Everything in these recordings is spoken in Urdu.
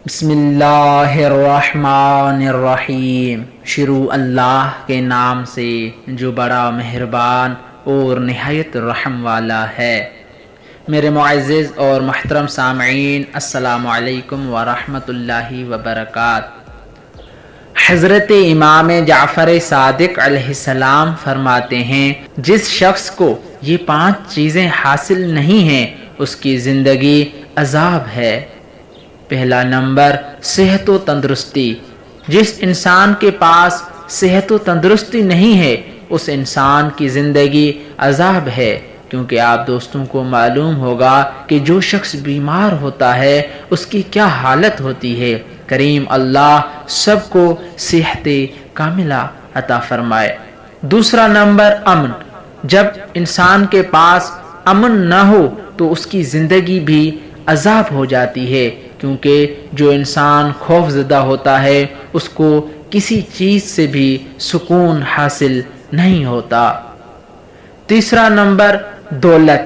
بسم اللہ الرحمن الرحیم۔ شروع اللہ کے نام سے جو بڑا مہربان اور نہایت رحم والا ہے۔ میرے معزز اور محترم سامعین، السلام علیکم ورحمۃ اللہ وبرکاتہ۔ حضرت امام جعفر صادق علیہ السلام فرماتے ہیں، جس شخص کو یہ 5 چیزیں حاصل نہیں ہیں اس کی زندگی عذاب ہے۔ پہلا نمبر، صحت و تندرستی۔ جس انسان کے پاس صحت و تندرستی نہیں ہے اس انسان کی زندگی عذاب ہے، کیونکہ آپ دوستوں کو معلوم ہوگا کہ جو شخص بیمار ہوتا ہے اس کی کیا حالت ہوتی ہے۔ کریم اللہ سب کو صحت کاملہ عطا فرمائے۔ دوسرا نمبر، امن۔ جب انسان کے پاس امن نہ ہو تو اس کی زندگی بھی عذاب ہو جاتی ہے، کیونکہ جو انسان خوف زدہ ہوتا ہے اس کو کسی چیز سے بھی سکون حاصل نہیں ہوتا۔ تیسرا نمبر، دولت۔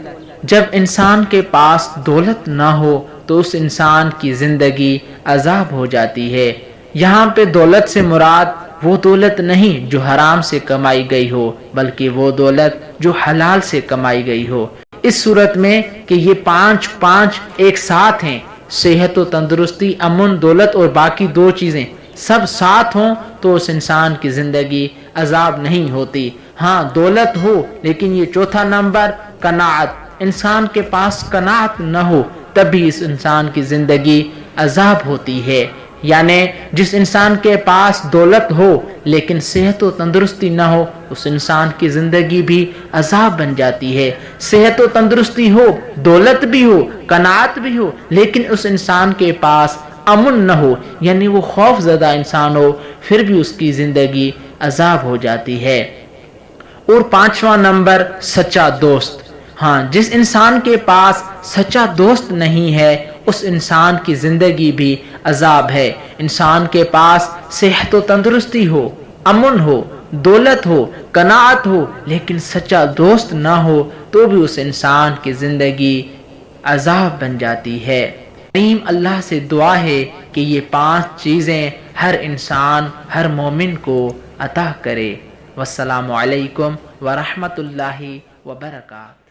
جب انسان کے پاس دولت نہ ہو تو اس انسان کی زندگی عذاب ہو جاتی ہے۔ یہاں پہ دولت سے مراد وہ دولت نہیں جو حرام سے کمائی گئی ہو، بلکہ وہ دولت جو حلال سے کمائی گئی ہو۔ اس صورت میں کہ یہ پانچ ایک ساتھ ہیں، صحت و تندرستی، امن، دولت اور باقی 2 چیزیں سب ساتھ ہوں تو اس انسان کی زندگی عذاب نہیں ہوتی۔ ہاں، دولت ہو لیکن یہ چوتھا نمبر، قناعت۔ انسان کے پاس قناعت نہ ہو تب بھی اس انسان کی زندگی عذاب ہوتی ہے۔ یعنی جس انسان کے پاس دولت ہو لیکن صحت و تندرستی نہ ہو اس انسان کی زندگی بھی عذاب بن جاتی ہے۔ صحت و تندرستی ہو، دولت بھی ہو، قناعت بھی ہو، لیکن اس انسان کے پاس امن نہ ہو، یعنی وہ خوف زدہ انسان ہو، پھر بھی اس کی زندگی عذاب ہو جاتی ہے۔ اور 5واں نمبر، سچا دوست۔ ہاں، جس انسان کے پاس سچا دوست نہیں ہے اس انسان کی زندگی بھی عذاب ہے۔ انسان کے پاس صحت و تندرستی ہو، امن ہو، دولت ہو، قناعت ہو، لیکن سچا دوست نہ ہو تو بھی اس انسان کی زندگی عذاب بن جاتی ہے۔ کریم اللہ سے دعا ہے کہ یہ 5 چیزیں ہر انسان، ہر مومن کو عطا کرے۔ والسلام علیکم ورحمۃ اللہ وبرکاتہ۔